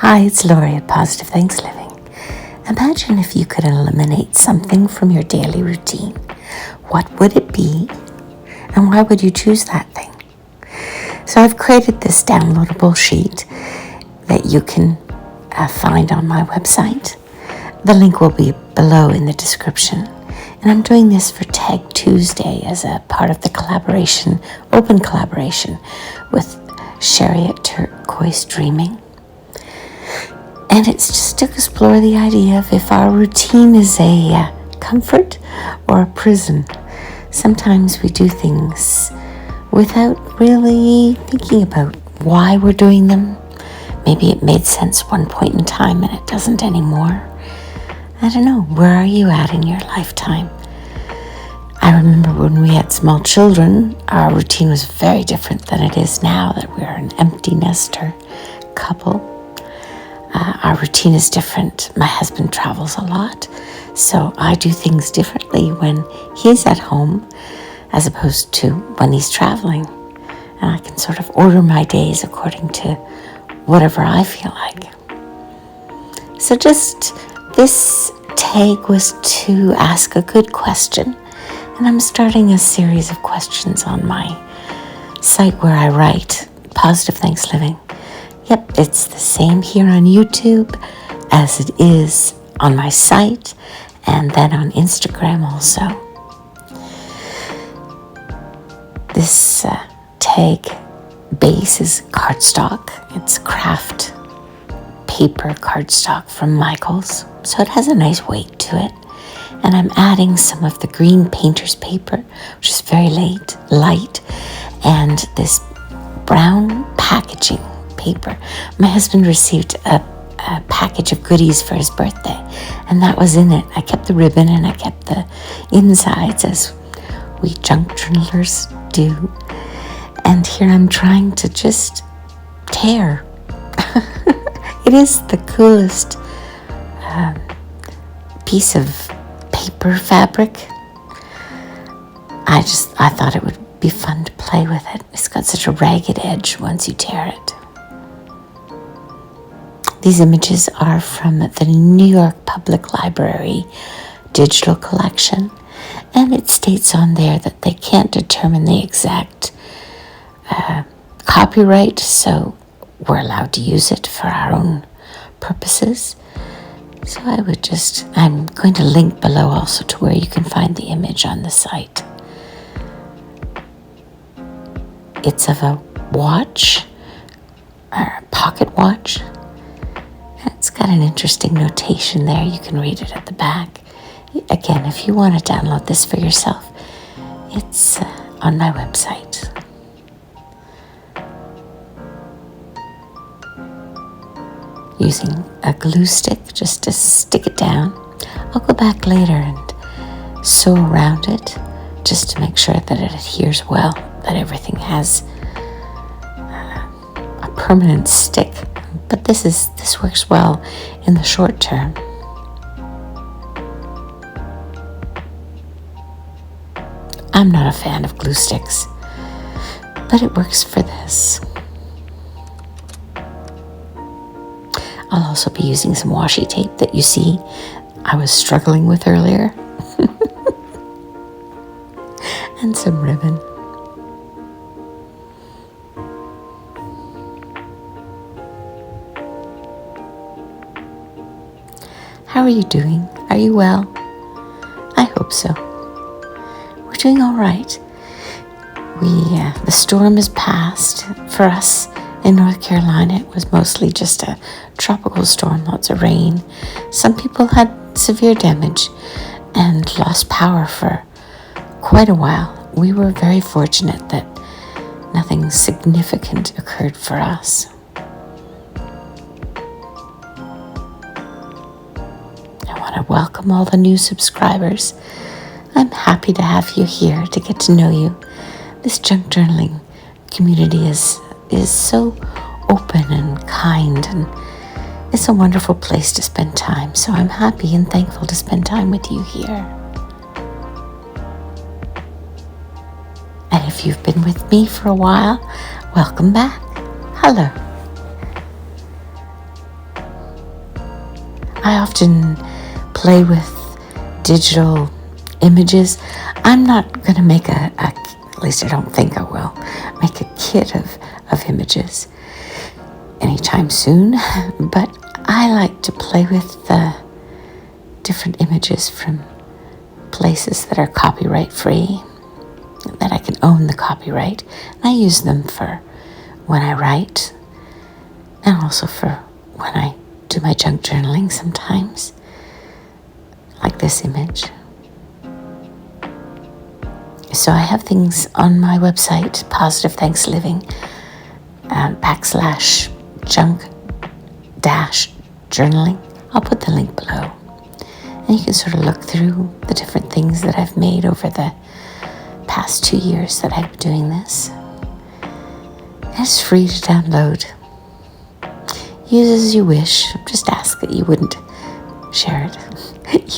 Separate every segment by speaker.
Speaker 1: Hi, it's Lori at Positive Thanks Living. Imagine if you could eliminate something from your daily routine. What would it be, and why would you choose that thing? So I've created this downloadable sheet that you can find on my website. The link will be below in the description. And I'm doing this for Tag Tuesday as a part of the open collaboration with Sherry at Turquoise Dreaming. And it's just to explore the idea of if our routine is a comfort or a prison. Sometimes we do things without really thinking about why we're doing them. Maybe it made sense one point in time and it doesn't anymore. I don't know, where are you at in your lifetime? I remember when we had small children, our routine was very different than it is now that we're an empty nester couple. Our routine is different. My husband travels a lot, so I do things differently when he's at home as opposed to when he's traveling. And I can sort of order my days according to whatever I feel like. So just this tag was to ask a good question. And I'm starting a series of questions on my site where I write Positive Thanks Living. Yep, it's the same here on YouTube as it is on my site and then on Instagram also. This tag base is cardstock. It's craft paper cardstock from Michaels, so it has a nice weight to it. And I'm adding some of the green painter's paper, which is very light, and this brown packaging paper. My husband received a package of goodies for his birthday, and that was in it. I kept the ribbon and I kept the insides, as we junk journalers do. And here I'm trying to just tear. It is the coolest piece of paper fabric. I thought it would be fun to play with it. It's got such a ragged edge once you tear it. These images are from the New York Public Library digital collection, and it states on there that they can't determine the exact copyright, so we're allowed to use it for our own purposes. So I'm going to link below also to where you can find the image on the site. It's of a watch, a pocket watch. It's got an interesting notation there. You can read it at the back. Again, if you want to download this for yourself, it's on my website. Using a glue stick just to stick it down. I'll go back later and sew around it just to make sure that it adheres well, that everything has a permanent stick. But this works well in the short term. I'm not a fan of glue sticks, but it works for this. I'll also be using some washi tape that you see I was struggling with earlier. And some ribbon. How are you doing? Are you well? I hope so. We're doing all right. The storm is past. For us in North Carolina, it was mostly just a tropical storm, lots of rain. Some people had severe damage and lost power for quite a while. We were very fortunate that nothing significant occurred for us. I want to welcome all the new subscribers. I'm happy to have you here to get to know you. This junk journaling community is so open and kind, and it's a wonderful place to spend time. So I'm happy and thankful to spend time with you here. And if you've been with me for a while, welcome back. Hello. I often play with digital images. I'm not going to make at least I don't think I will, make a kit of images anytime soon, but I like to play with the different images from places that are copyright free, that I can own the copyright. And I use them for when I write and also for when I do my junk journaling sometimes, like this image. So I have things on my website, Positive Thanks Living, /junk-journaling. I'll put the link below. And you can sort of look through the different things that I've made over the past 2 years that I've been doing this. And it's free to download. Use as you wish. Just ask that you wouldn't share it.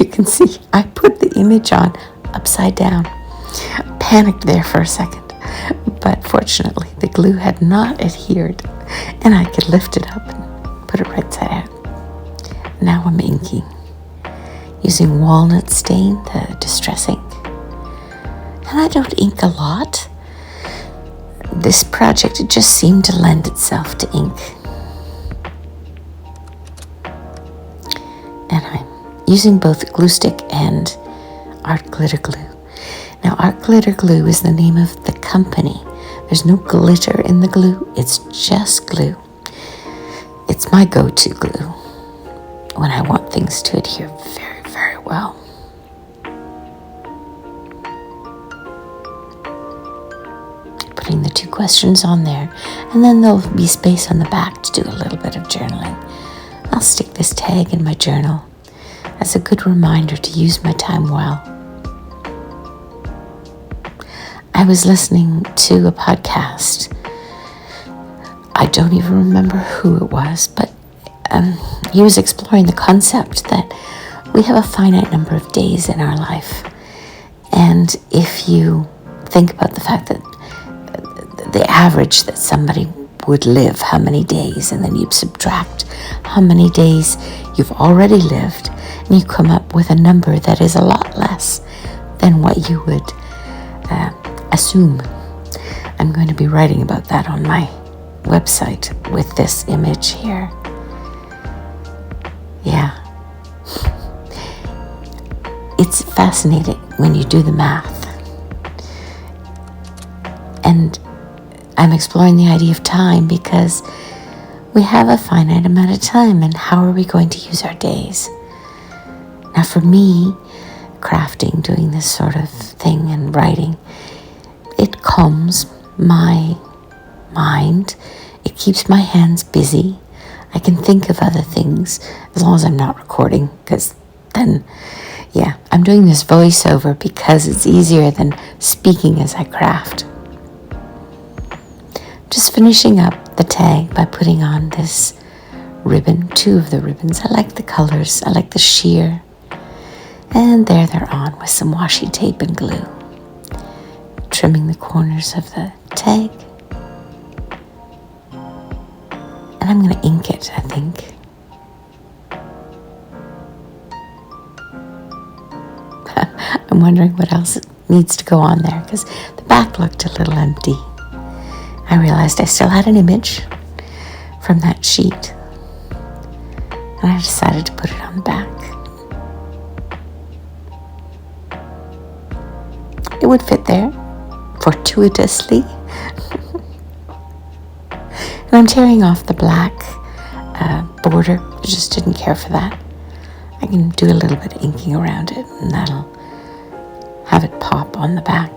Speaker 1: You can see I put the image on upside down. Panicked there for a second, but fortunately the glue had not adhered and I could lift it up and put it right side out. Now I'm inking using walnut stain, the distress ink. And I don't ink a lot. This project, it just seemed to lend itself to ink. And I'm using both glue stick and art glitter glue. Now, Art Glitter Glue is the name of the company. There's no glitter in the glue. It's just glue. It's my go-to glue when I want things to adhere very, very well. Putting the 2 questions on there, and then there'll be space on the back to do a little bit of journaling. I'll stick this tag in my journal as a good reminder to use my time well. I was listening to a podcast. I don't even remember who it was, but he was exploring the concept that we have a finite number of days in our life. And if you think about the fact that the average that somebody would live, how many days, and then you subtract how many days you've already lived, and you come up with a number that is a lot less than what you would assume. I'm going to be writing about that on my website with this image here. Yeah. It's fascinating when you do the math. And I'm exploring the idea of time because we have a finite amount of time, and how are we going to use our days? Now for me, crafting, doing this sort of thing and writing, it calms my mind. It keeps my hands busy. I can think of other things as long as I'm not recording, because then, I'm doing this voiceover because it's easier than speaking as I craft. Just finishing up the tag by putting on this ribbon, 2 of the ribbons. I like the colors. I like the sheer. And there they're on with some washi tape and glue. Trimming the corners of the tag. And I'm going to ink it, I think. I'm wondering what else needs to go on there, because the back looked a little empty. I realized I still had an image from that sheet, and I decided to put it on the back. It would fit there fortuitously. And I'm tearing off the black border. I just didn't care for that. I can do a little bit of inking around it, and that'll have it pop on the back.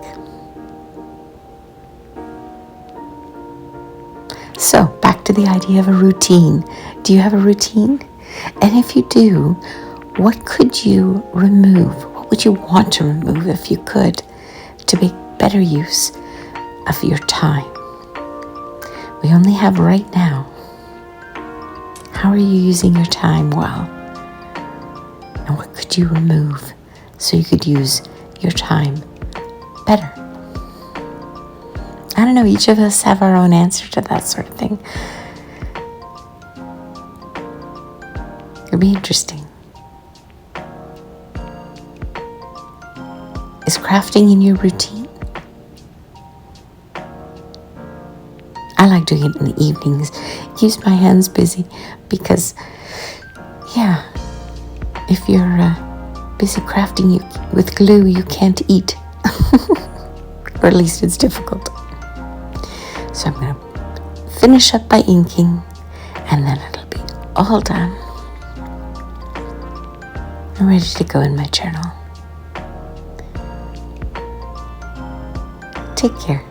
Speaker 1: So, back to the idea of a routine. Do you have a routine? And if you do, what could you remove? What would you want to remove if you could, to make better use of your time? We only have right now. How are you using your time well? And what could you remove so you could use your time better? I don't know, each of us have our own answer to that sort of thing. It'll be interesting. Is crafting in your routine? I like doing it in the evenings. It keeps my hands busy because, yeah, if you're busy crafting with glue, you can't eat. Or at least it's difficult. So I'm going to finish up by inking, and then it'll be all done. I'm ready to go in my journal. Take care.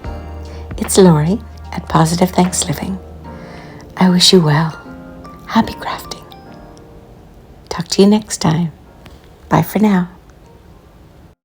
Speaker 1: It's Lori at Positive Thanks Living. I wish you well. Happy crafting. Talk to you next time. Bye for now.